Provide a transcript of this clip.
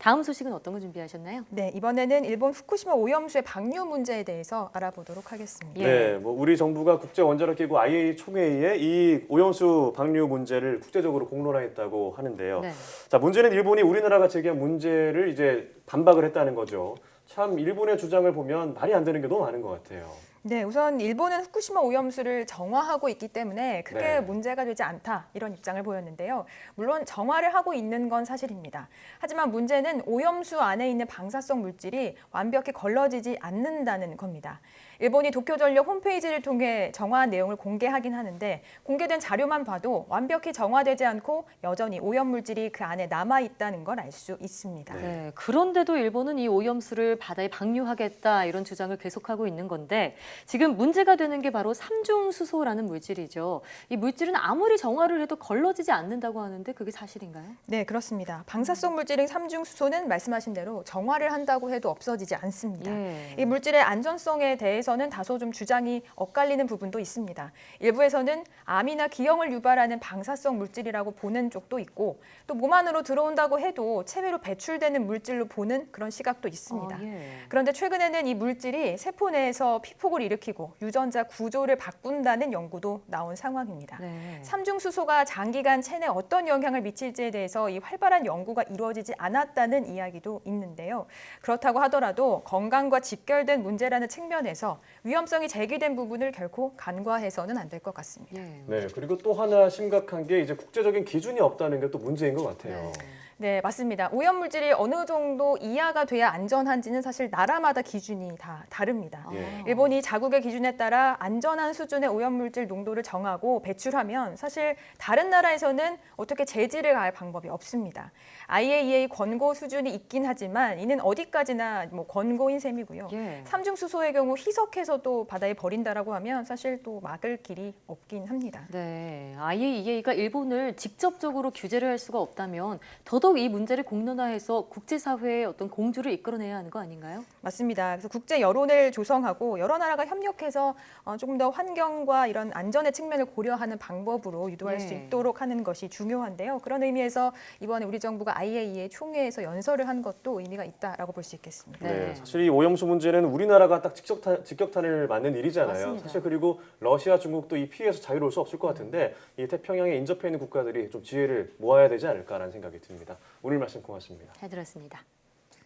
다음 소식은 어떤 거 준비하셨나요? 네, 이번에는 일본 후쿠시마 오염수의 방류 문제에 대해서 알아보도록 하겠습니다. 네, 우리 정부가 국제원자력기구 IAEA 총회에 이 오염수 방류 문제를 국제적으로 공론화했다고 하는데요. 네. 자, 문제는 일본이 우리나라가 제기한 문제를 이제 반박을 했다는 거죠. 참 일본의 주장을 보면 말이 안 되는 게 너무 많은 것 같아요. 네, 우선 일본은 후쿠시마 오염수를 정화하고 있기 때문에 크게 네. 문제가 되지 않다 이런 입장을 보였는데요. 물론 정화를 하고 있는 건 사실입니다. 하지만 문제는 오염수 안에 있는 방사성 물질이 완벽히 걸러지지 않는다는 겁니다. 일본이 도쿄전력 홈페이지를 통해 정화 내용을 공개하긴 하는데 공개된 자료만 봐도 완벽히 정화되지 않고 여전히 오염물질이 그 안에 남아있다는 걸 알 수 있습니다. 네, 그런데도 일본은 이 오염수를 바다에 방류하겠다 이런 주장을 계속하고 있는 건데 지금 문제가 되는 게 바로 삼중수소라는 물질이죠. 이 물질은 아무리 정화를 해도 걸러지지 않는다고 하는데 그게 사실인가요? 네, 그렇습니다. 방사성 물질인 삼중수소는 말씀하신 대로 정화를 한다고 해도 없어지지 않습니다. 예. 이 물질의 안전성에 대해서는 다소 좀 주장이 엇갈리는 부분도 있습니다. 일부에서는 암이나 기형을 유발하는 방사성 물질이라고 보는 쪽도 있고 또 몸 안으로 들어온다고 해도 체외로 배출되는 물질로 보는 그런 시각도 있습니다. 예. 그런데 최근에는 이 물질이 세포 내에서 피폭을 일으키고 유전자 구조를 바꾼다는 연구도 나온 상황입니다. 네. 삼중수소가 장기간 체내에 어떤 영향을 미칠지에 대해서 이 활발한 연구가 이루어지지 않았다는 이야기도 있는데요. 그렇다고 하더라도 건강과 직결된 문제라는 측면에서 위험성이 제기된 부분을 결코 간과해서는 안 될 것 같습니다. 예. 네, 그리고 또 하나 심각한 게 이제 국제적인 기준이 없다는 게 또 문제인 것 같아요. 네, 맞습니다. 오염물질이 어느 정도 이하가 돼야 안전한지는 사실 나라마다 기준이 다 다릅니다. 예. 일본이 자국의 기준에 따라 안전한 수준의 오염물질 농도를 정하고 배출하면 사실 다른 나라에서는 어떻게 제지를 가할 방법이 없습니다. IAEA 권고 수준이 있긴 하지만 이는 어디까지나 권고인 셈이고요. 예. 삼중수소의 경우 희석해서 또 바다에 버린다라고 하면 사실 또 막을 길이 없긴 합니다. 네, IAEA가 일본을 직접적으로 규제를 할 수가 없다면 더더욱 이 문제를 공론화해서 국제사회의 어떤 공조를 이끌어내야 하는 거 아닌가요? 맞습니다. 그래서 국제 여론을 조성하고 여러 나라가 협력해서 조금 더 환경과 이런 안전의 측면을 고려하는 방법으로 유도할 수 있도록 하는 것이 중요한데요. 그런 의미에서 이번에 우리 정부가 IAEA 총회에서 연설을 한 것도 의미가 있다라고 볼 수 있겠습니다. 네, 사실 이 오염수 문제는 우리나라가 딱 직격탄을 맞는 일이잖아요. 맞습니다. 사실 그리고 러시아, 중국도 이 피해에서 자유로울 수 없을 것 같은데 이 태평양에 인접해 있는 국가들이 좀 지혜를 모아야 되지 않을까라는 생각이 듭니다. 오늘 말씀 고맙습니다. 잘 들었습니다.